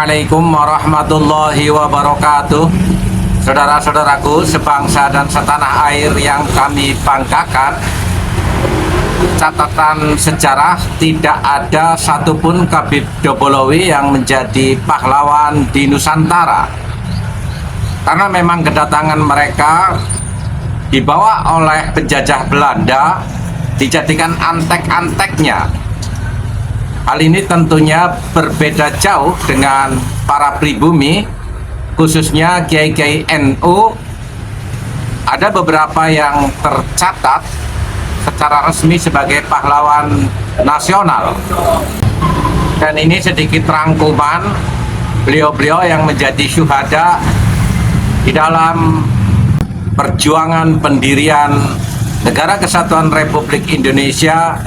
Assalamualaikum warahmatullahi wabarakatuh. Saudara-saudaraku sebangsa dan setanah air yang kami banggakan, catatan sejarah tidak ada satupun Khabib Dobolowi yang menjadi pahlawan di Nusantara, karena memang kedatangan mereka dibawa oleh penjajah Belanda, dijadikan antek-anteknya. Hal ini tentunya berbeda jauh dengan para pribumi, khususnya kiai-kiai NU. Ada beberapa yang tercatat secara resmi sebagai pahlawan nasional. Dan ini sedikit rangkuman beliau-beliau yang menjadi syuhada di dalam perjuangan pendirian Negara Kesatuan Republik Indonesia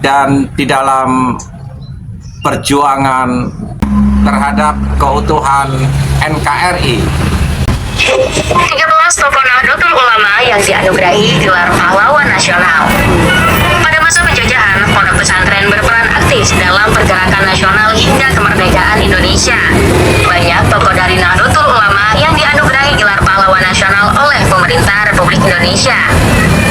dan di dalam perjuangan terhadap keutuhan NKRI. 13 tokoh Nahdlatul Ulama yang dianugerahi gelar pahlawan nasional. Pada masa penjajahan, pondok pesantren berperan aktif dalam pergerakan nasional hingga kemerdekaan Indonesia. Banyak tokoh dari Nahdlatul Ulama yang dianugerahi gelar pahlawan nasional oleh pemerintah Republik Indonesia.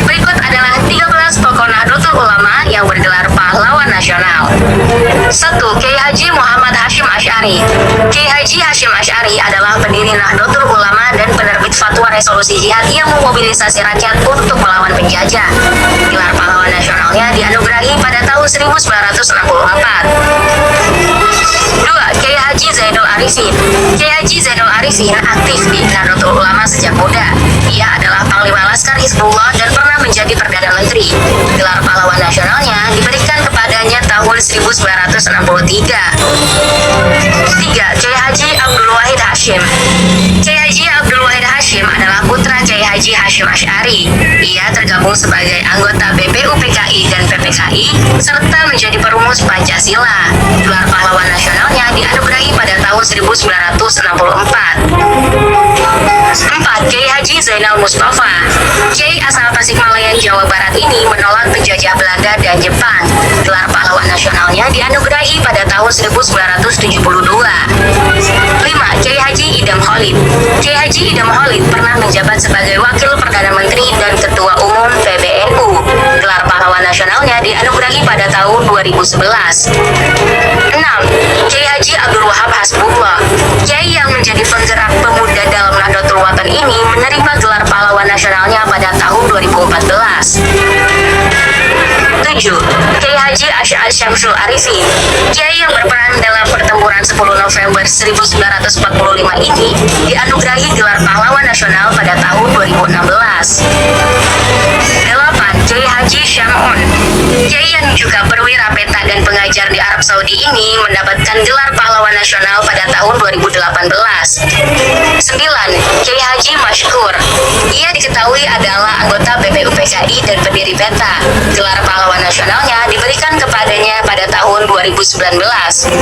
Berikut adalah 13 tokoh Nahdlatul Ulama yang bergelar pahlawan nasional. 1. Kiai Haji Muhammad Hasyim Asy'ari. Kiai Haji Hasyim Asy'ari adalah pendiri Nahdlatul Ulama dan penerbit fatwa resolusi jihad yang memobilisasi rakyat untuk melawan penjajah. Gelar pahlawan nasionalnya dianugerahi pada tahun 1964. 2. Kiai Haji Zainul Arifin. Kiai Haji Zainul Arifin aktif di Nahdlatul Ulama sejak muda. Ia adalah Panglima Laskar Hizbullah dan pernah menjadi Perdana Menteri. Gelar pahlawan nasionalnya diberikan kepadanya tahun 1963. 3. Kiai Haji Abdul Wahid Hasyim. Kiai Haji Abdul Wahid Hasyim adalah putra Kiai Haji Hasyim Asy'ari. Ia tergabung sebagai anggota BPUPKI dan PPKI serta menjadi perumus Pancasila. Gelar pahlawan nasionalnya dianugerahi pada tahun 1964. 4. Kiai Haji Zainal Mustafa. Kiai asal Tasikmalaya, Jawa Barat ini menolak penjajah Belanda dan Jepang. Gelar pahlawan nasionalnya dianugerahi pada tahun 1972. 5. Kiai Haji Idam Holik. Kiai Haji Idam Holik pernah menjabat sebagai Wakil Perdana Menteri dan Ketua Umum PBNU. Gelar pahlawan nasionalnya dianugerahi pada tahun 2011. 6. Kiai Haji Abdul Wahab Hasbullah. Kiai yang menjadi penggerak pemuda dalam Nahdlatul Watan ini menerima gelar pahlawan nasionalnya pada tahun 2014. 7. Kiai Haji Asy'ad Syamsul Arifin. Kiai yang berperan dalam pertempuran 10 November 1945 ini dianugerahi gelar pahlawan nasional pada tahun 2016. 8. Kiai Haji Syam'un. Kiai yang juga perwira peta dan pengajar di Arab Saudi ini mendapatkan gelar pahlawan nasional pada tahun 2018. 9. Kiai Haji Masykur. Ia diketahui adalah anggota BPUPKI dan pendiri PETA. Gelar pahlawan nasionalnya diberikan kepadanya pada tahun 2019. 10.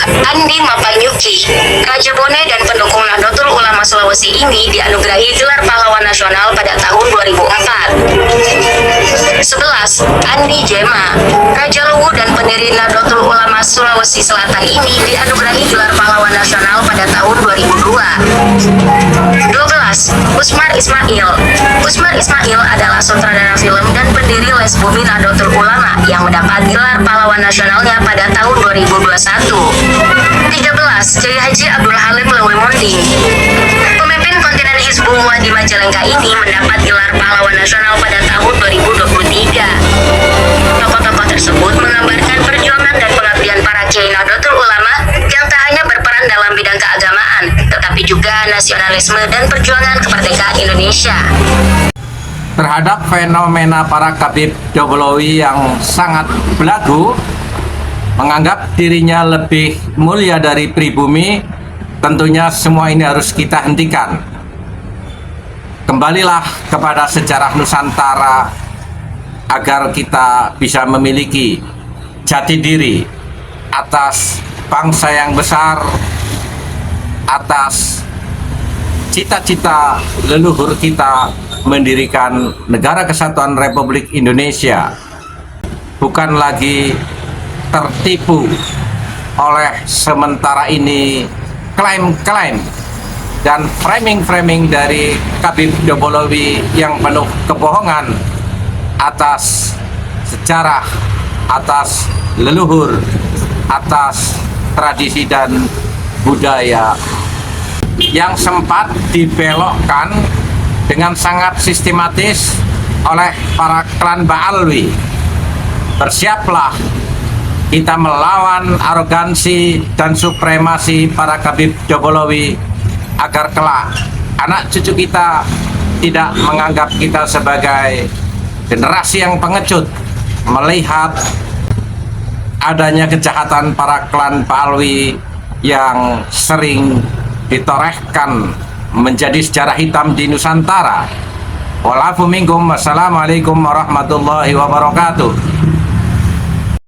Andi Mapanyuki. Raja Bone dan pendukung Nahdlatul Ulama Sulawesi ini dianugerahi gelar pahlawan nasional pada tahun 2004. 11. Andi Jema. Raja Luwu dan pendiri Nahdlatul Ulama Sulawesi Selatan ini dianugerahi gelar pahlawan nasional pada tahun 2002. 12. Usmar Ismail. Usmar Ismail adalah sutradara film dan pendiri Les Bumi Nahdlatul Ulama yang mendapat gelar pahlawan nasionalnya pada tahun 2021. 13. Kiai Haji Abdul Halim Lewi Monding. Pemimpin kontinen Hizbullah di Majalengka ini mendapat gelar pahlawan nasional pada tahun 2023. Tokoh-tokoh tersebut menggambarkan perjuangan dan pengabdian para kiai Nahdlatul Ulama yang tak hanya berperan dalam bidang keagamaan, tetapi juga nasionalisme dan perjuangan kemerdekaan Indonesia. Terhadap fenomena para Khabib Dobolowi yang sangat belagu, menganggap dirinya lebih mulia dari pribumi, tentunya semua ini harus kita hentikan. Kembalilah kepada sejarah Nusantara agar kita bisa memiliki jati diri atas bangsa yang besar, atas cita-cita leluhur kita mendirikan Negara Kesatuan Republik Indonesia. Bukan lagi tertipu oleh sementara ini klaim-klaim dan framing-framing dari Khabib Dobolowi yang penuh kebohongan atas sejarah, atas leluhur, atas tradisi dan budaya yang sempat dibelokkan dengan sangat sistematis oleh para klan Ba'alwi. Bersiaplah kita melawan arogansi dan supremasi para Khabib Dobolowi agar kelak anak cucu kita tidak menganggap kita sebagai generasi yang pengecut melihat adanya kejahatan para klan Ba'alwi yang sering ditorehkan menjadi sejarah hitam di Nusantara. Wassalamualaikum warahmatullahi wabarakatuh.